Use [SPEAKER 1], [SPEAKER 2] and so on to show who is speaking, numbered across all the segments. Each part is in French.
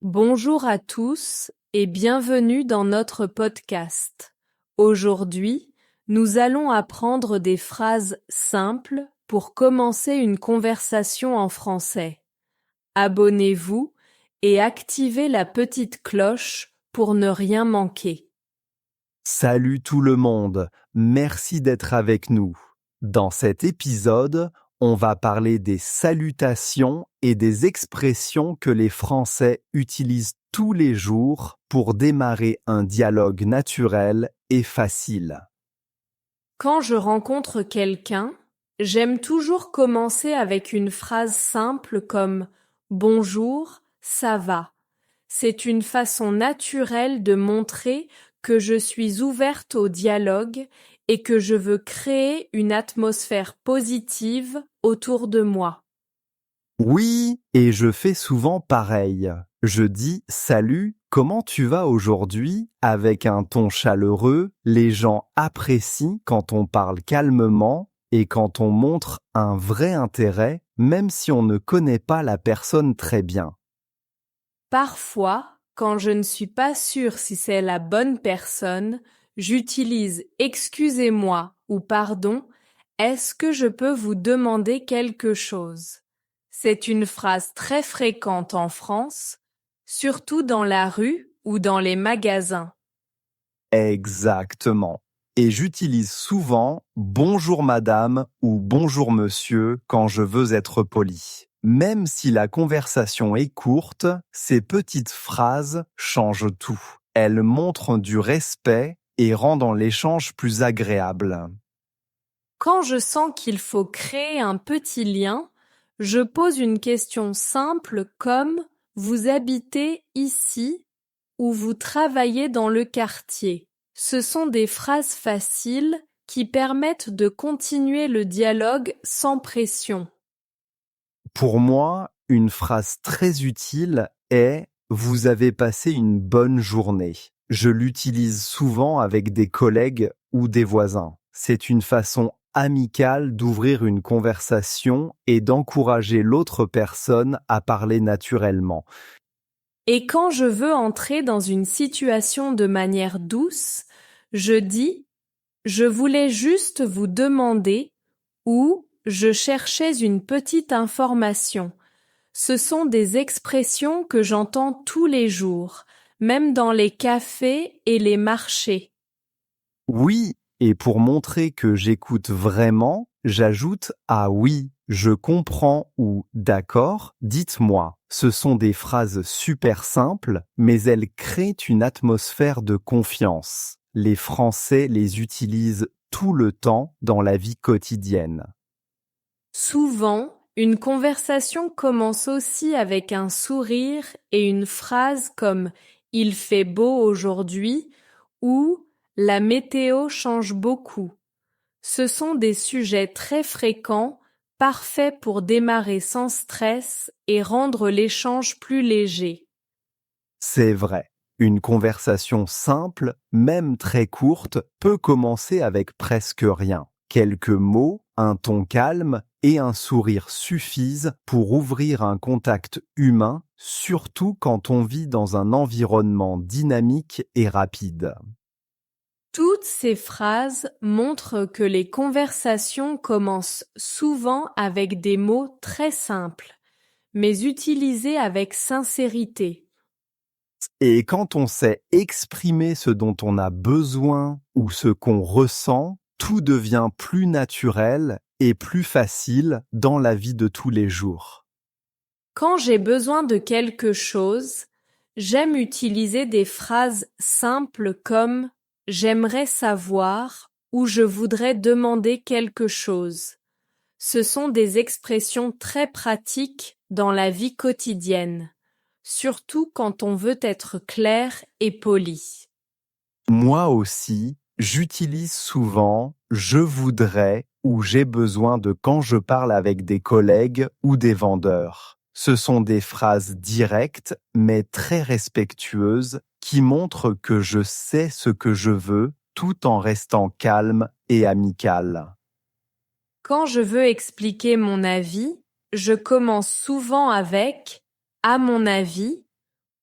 [SPEAKER 1] Bonjour à tous et bienvenue dans notre podcast. Aujourd'hui, nous allons apprendre des phrases simples pour commencer une conversation en français. Abonnez-vous et activez la petite cloche pour ne rien manquer.
[SPEAKER 2] Salut tout le monde, merci d'être avec nous. Dans cet épisode, on va parler des salutations et des expressions que les Français utilisent tous les jours pour démarrer un dialogue naturel et facile.
[SPEAKER 1] Quand je rencontre quelqu'un, j'aime toujours commencer avec une phrase simple comme Bonjour, ça va. C'est une façon naturelle de montrer que je suis ouverte au dialogue et que je veux créer une atmosphère positive autour de moi.
[SPEAKER 2] Oui, et je fais souvent pareil. Je dis salut, comment tu vas aujourd'hui avec un ton chaleureux. Les gens apprécient quand on parle calmement et quand on montre un vrai intérêt, même si on ne connaît pas la personne très bien.
[SPEAKER 1] Parfois, quand je ne suis pas sûre si c'est la bonne personne, j'utilise excusez-moi ou pardon, est-ce que je peux vous demander quelque chose? C'est une phrase très fréquente en France, surtout dans la rue ou dans les magasins.
[SPEAKER 2] Exactement. Et j'utilise souvent bonjour madame ou bonjour monsieur quand je veux être poli. Même si la conversation est courte, ces petites phrases changent tout. Elles montrent du respect et rendent l'échange plus agréable.
[SPEAKER 1] Quand je sens qu'il faut créer un petit lien, je pose une question simple comme vous habitez ici ou vous travaillez dans le quartier. Ce sont des phrases faciles qui permettent de continuer le dialogue sans pression.
[SPEAKER 2] Pour moi, une phrase très utile est vous avez passé une bonne journée. Je l'utilise souvent avec des collègues ou des voisins. C'est une façon amicale d'ouvrir une conversation et d'encourager l'autre personne à parler naturellement.
[SPEAKER 1] Et quand je veux entrer dans une situation de manière douce, je dis je voulais juste vous demander ou je cherchais une petite information. Ce sont des expressions que j'entends tous les jours, même dans les cafés et les marchés.
[SPEAKER 2] Oui, et pour montrer que j'écoute vraiment, j'ajoute ah oui, je comprends ou d'accord, dites-moi. Ce sont des phrases super simples, mais elles créent une atmosphère de confiance. Les Français les utilisent tout le temps dans la vie quotidienne.
[SPEAKER 1] Souvent, une conversation commence aussi avec un sourire et une phrase comme Il fait beau aujourd'hui ou La météo change beaucoup. Ce sont des sujets très fréquents, parfaits pour démarrer sans stress et rendre l'échange plus léger.
[SPEAKER 2] C'est vrai. Une conversation simple, même très courte, peut commencer avec presque rien. Quelques mots, un ton calme et un sourire suffisent pour ouvrir un contact humain, surtout quand on vit dans un environnement dynamique et rapide.
[SPEAKER 1] Toutes ces phrases montrent que les conversations commencent souvent avec des mots très simples, mais utilisés avec sincérité.
[SPEAKER 2] Et quand on sait exprimer ce dont on a besoin ou ce qu'on ressent, tout devient plus naturel et plus facile dans la vie de tous les jours.
[SPEAKER 1] Quand j'ai besoin de quelque chose, j'aime utiliser des phrases simples comme j'aimerais savoir ou je voudrais demander quelque chose. Ce sont des expressions très pratiques dans la vie quotidienne, surtout quand on veut être clair et poli.
[SPEAKER 2] Moi aussi, j'utilise souvent je voudrais ou j'ai besoin de quand je parle avec des collègues ou des vendeurs. Ce sont des phrases directes mais très respectueuses qui montrent que je sais ce que je veux tout en restant calme et amical.
[SPEAKER 1] Quand je veux expliquer mon avis, je commence souvent avec à mon avis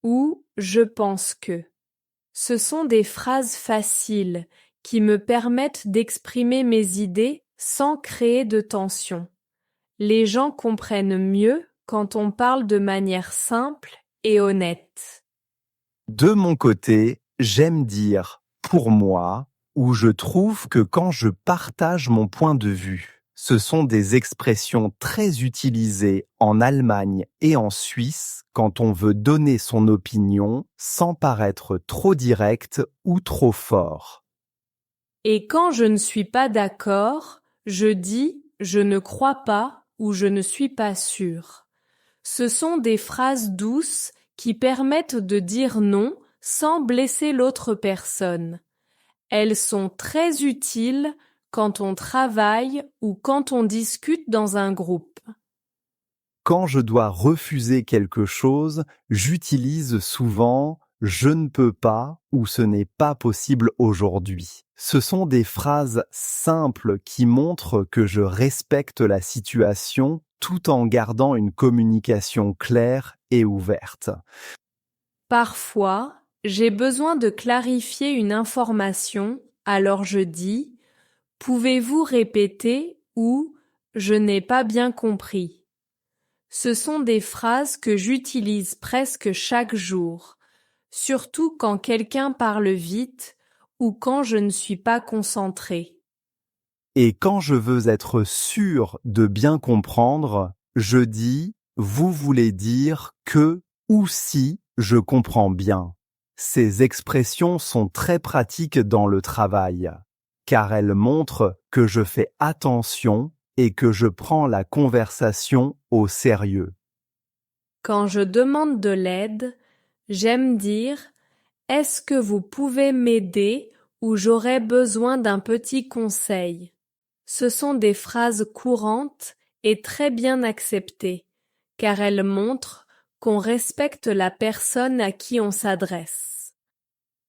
[SPEAKER 1] ou je pense que. Ce sont des phrases faciles qui me permettent d'exprimer mes idées sans créer de tension. Les gens comprennent mieux quand on parle de manière simple et honnête.
[SPEAKER 2] De mon côté, j'aime dire pour moi ou je trouve que quand je partage mon point de vue. Ce sont des expressions très utilisées en Allemagne et en Suisse quand on veut donner son opinion sans paraître trop direct ou trop fort.
[SPEAKER 1] Et quand je ne suis pas d'accord, je dis je ne crois pas ou je ne suis pas sûr. Ce sont des phrases douces qui permettent de dire non sans blesser l'autre personne. Elles sont très utiles quand on travaille ou quand on discute dans un groupe.
[SPEAKER 2] Quand je dois refuser quelque chose, j'utilise souvent je ne peux pas ou ce n'est pas possible aujourd'hui. Ce sont des phrases simples qui montrent que je respecte la situation tout en gardant une communication claire et ouverte.
[SPEAKER 1] Parfois, j'ai besoin de clarifier une information, alors je dis pouvez-vous répéter ou je n'ai pas bien compris. Ce sont des phrases que j'utilise presque chaque jour, surtout quand quelqu'un parle vite ou quand je ne suis pas concentrée.
[SPEAKER 2] Et quand je veux être sûr de bien comprendre, je dis vous voulez dire que ou si je comprends bien. Ces expressions sont très pratiques dans le travail, car elles montrent que je fais attention et que je prends la conversation au sérieux.
[SPEAKER 1] Quand je demande de l'aide, j'aime dire est-ce que vous pouvez m'aider ou j'aurais besoin d'un petit conseil. Ce sont des phrases courantes et très bien acceptées, car elles montrent qu'on respecte la personne à qui on s'adresse.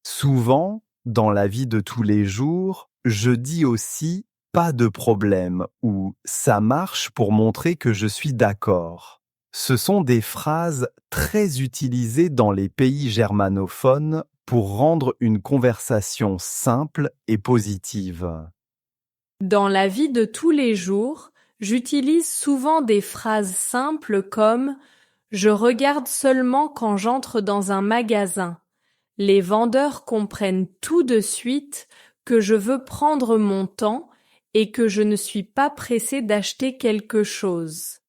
[SPEAKER 2] Souvent, dans la vie de tous les jours, je dis aussi pas de problème ou ça marche pour montrer que je suis d'accord. Ce sont des phrases très utilisées dans les pays germanophones pour rendre une conversation simple et positive.
[SPEAKER 1] Dans la vie de tous les jours, j'utilise souvent des phrases simples comme je regarde seulement quand j'entre dans un magasin. Les vendeurs comprennent tout de suite que je veux prendre mon temps et que je ne suis pas pressée d'acheter quelque chose.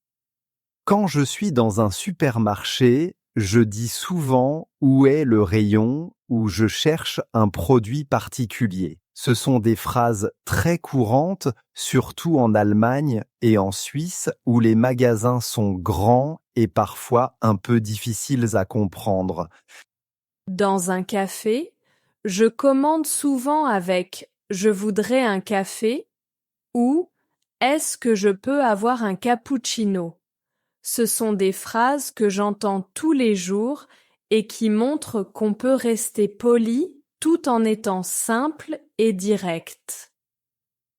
[SPEAKER 2] Quand je suis dans un supermarché, je dis souvent où est le rayon où je cherche un produit particulier. Ce sont des phrases très courantes, surtout en Allemagne et en Suisse, où les magasins sont grands et parfois un peu difficiles à comprendre.
[SPEAKER 1] Dans un café, je commande souvent avec je voudrais un café ou est-ce que je peux avoir un cappuccino? Ce sont des phrases que j'entends tous les jours et qui montrent qu'on peut rester poli tout en étant simple et direct.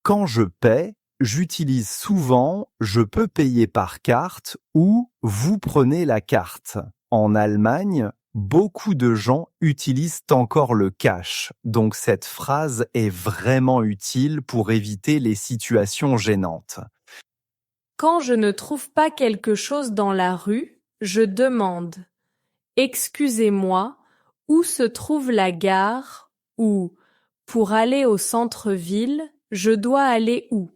[SPEAKER 2] Quand je paie, j'utilise souvent je peux payer par carte ou vous prenez la carte. En Allemagne, beaucoup de gens utilisent encore le cash, donc cette phrase est vraiment utile pour éviter les situations gênantes.
[SPEAKER 1] Quand je ne trouve pas quelque chose dans la rue, je demande excusez-moi, où se trouve la gare? Ou pour aller au centre-ville, je dois aller où?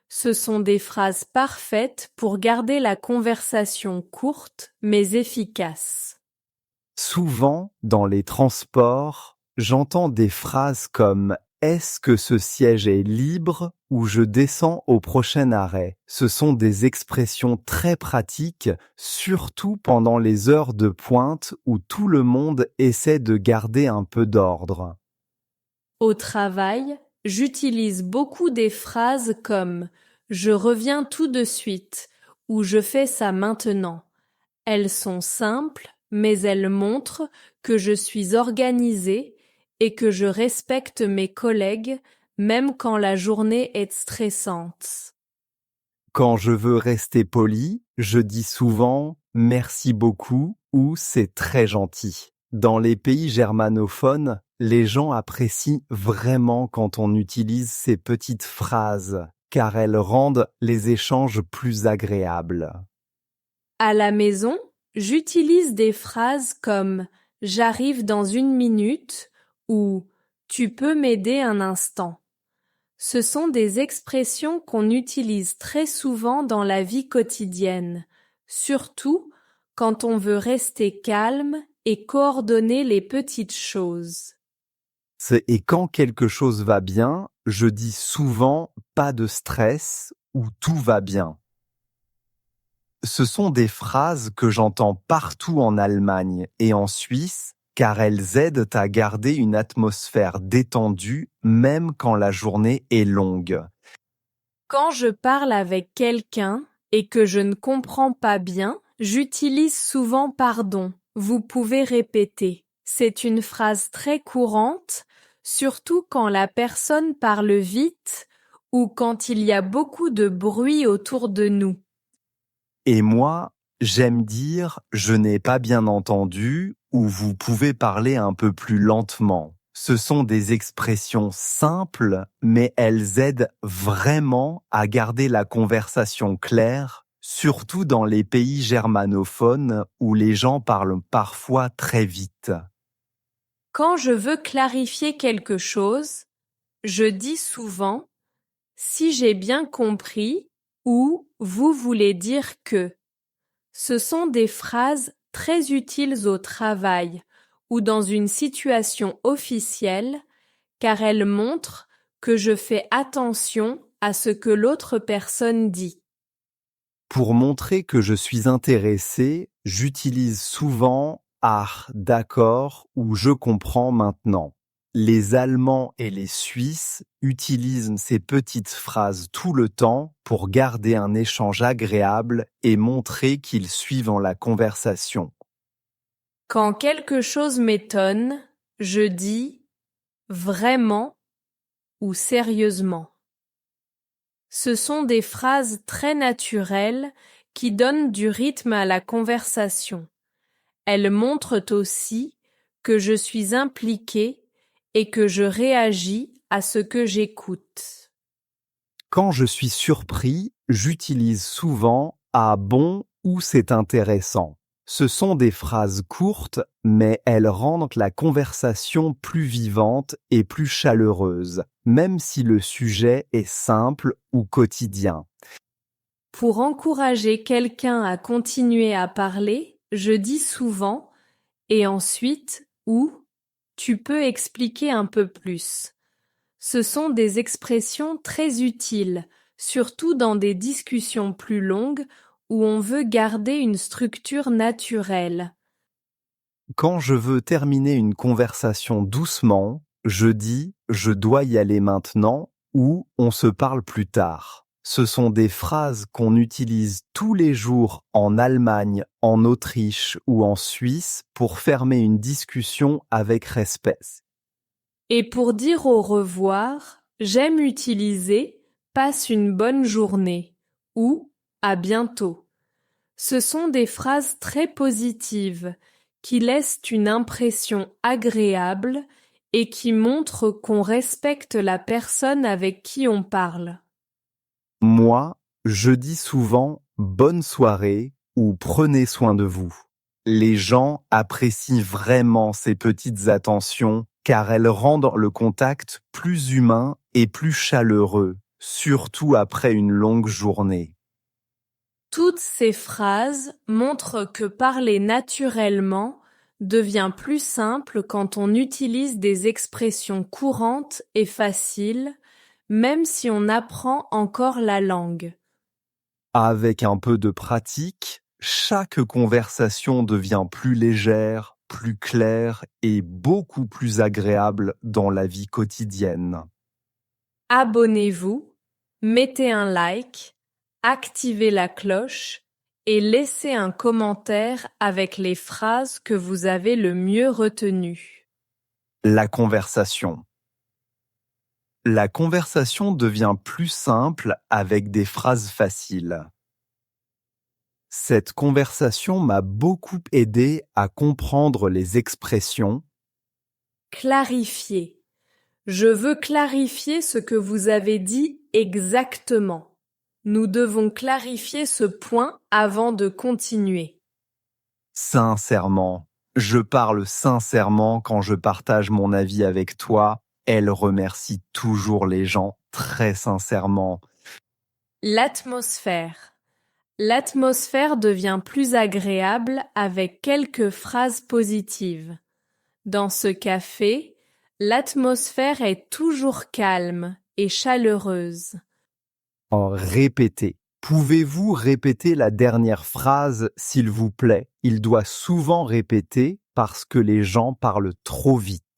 [SPEAKER 1] Ce sont des phrases parfaites pour garder la conversation courte mais efficace.
[SPEAKER 2] Souvent, dans les transports, j'entends des phrases comme est-ce que ce siège est libre ou je descends au prochain arrêt. Ce sont des expressions très pratiques, surtout pendant les heures de pointe où tout le monde essaie de garder un peu d'ordre.
[SPEAKER 1] Au travail, j'utilise beaucoup des phrases comme je reviens tout de suite ou je fais ça maintenant. Elles sont simples, mais elles montrent que je suis organisée et que je respecte mes collègues même quand la journée est stressante.
[SPEAKER 2] Quand je veux rester poli, je dis souvent merci beaucoup ou c'est très gentil. Dans les pays germanophones, les gens apprécient vraiment quand on utilise ces petites phrases, car elles rendent les échanges plus agréables.
[SPEAKER 1] À la maison, j'utilise des phrases comme j'arrive dans 1 minute ou tu peux m'aider un instant. Ce sont des expressions qu'on utilise très souvent dans la vie quotidienne, surtout quand on veut rester calme et coordonner les petites choses.
[SPEAKER 2] Et quand quelque chose va bien, je dis souvent pas de stress ou tout va bien. Ce sont des phrases que j'entends partout en Allemagne et en Suisse, car elles aident à garder une atmosphère détendue même quand la journée est longue.
[SPEAKER 1] Quand je parle avec quelqu'un et que je ne comprends pas bien, j'utilise souvent pardon. Vous pouvez répéter. C'est une phrase très courante, surtout quand la personne parle vite ou quand il y a beaucoup de bruit autour de nous.
[SPEAKER 2] Et moi, j'aime dire je n'ai pas bien entendu ou vous pouvez parler un peu plus lentement. Ce sont des expressions simples, mais elles aident vraiment à garder la conversation claire, surtout dans les pays germanophones où les gens parlent parfois très vite.
[SPEAKER 1] Quand je veux clarifier quelque chose, je dis souvent si j'ai bien compris ou vous voulez dire que. Ce sont des phrases très utiles au travail ou dans une situation officielle car elles montrent que je fais attention à ce que l'autre personne dit.
[SPEAKER 2] Pour montrer que je suis intéressé, j'utilise souvent d'accord ou je comprends maintenant. Les Allemands et les Suisses utilisent ces petites phrases tout le temps pour garder un échange agréable et montrer qu'ils suivent la conversation.
[SPEAKER 1] Quand quelque chose m'étonne, je dis vraiment ou sérieusement. Ce sont des phrases très naturelles qui donnent du rythme à la conversation. Elles montrent aussi que je suis impliquée et que je réagis à ce que j'écoute.
[SPEAKER 2] Quand je suis surpris, j'utilise souvent bon ou c'est intéressant. Ce sont des phrases courtes, mais elles rendent la conversation plus vivante et plus chaleureuse, même si le sujet est simple ou quotidien.
[SPEAKER 1] Pour encourager quelqu'un à continuer à parler, je dis souvent et ensuite ou tu peux expliquer un peu plus. Ce sont des expressions très utiles, surtout dans des discussions plus longues où on veut garder une structure naturelle.
[SPEAKER 2] Quand je veux terminer une conversation doucement, je dis je dois y aller maintenant ou on se parle plus tard. Ce sont des phrases qu'on utilise tous les jours en Allemagne, en Autriche ou en Suisse pour fermer une discussion avec respect.
[SPEAKER 1] Et pour dire au revoir, j'aime utiliser passe une bonne journée ou à bientôt. Ce sont des phrases très positives qui laissent une impression agréable et qui montrent qu'on respecte la personne avec qui on parle.
[SPEAKER 2] Moi, je dis souvent bonne soirée ou prenez soin de vous. Les gens apprécient vraiment ces petites attentions car elles rendent le contact plus humain et plus chaleureux, surtout après une longue journée.
[SPEAKER 1] Toutes ces phrases montrent que parler naturellement devient plus simple quand on utilise des expressions courantes et faciles, même si on apprend encore la langue.
[SPEAKER 2] Avec un peu de pratique, chaque conversation devient plus légère, plus claire et beaucoup plus agréable dans la vie quotidienne.
[SPEAKER 1] Abonnez-vous, mettez un like, activez la cloche et laissez un commentaire avec les phrases que vous avez le mieux retenues.
[SPEAKER 2] La conversation. La conversation devient plus simple avec des phrases faciles. Cette conversation m'a beaucoup aidé à comprendre les expressions
[SPEAKER 1] Clarifier. Je veux clarifier ce que vous avez dit exactement. Nous devons clarifier ce point avant de continuer.
[SPEAKER 2] sincèrement. Je parle sincèrement quand je partage mon avis avec toi. Elle remercie toujours les gens très sincèrement.
[SPEAKER 1] L'atmosphère. L'atmosphère devient plus agréable avec quelques phrases positives. Dans ce café, l'atmosphère est toujours calme et chaleureuse.
[SPEAKER 2] Répétez. Pouvez-vous répéter la dernière phrase, s'il vous plaît? Il doit souvent répéter parce que les gens parlent trop vite.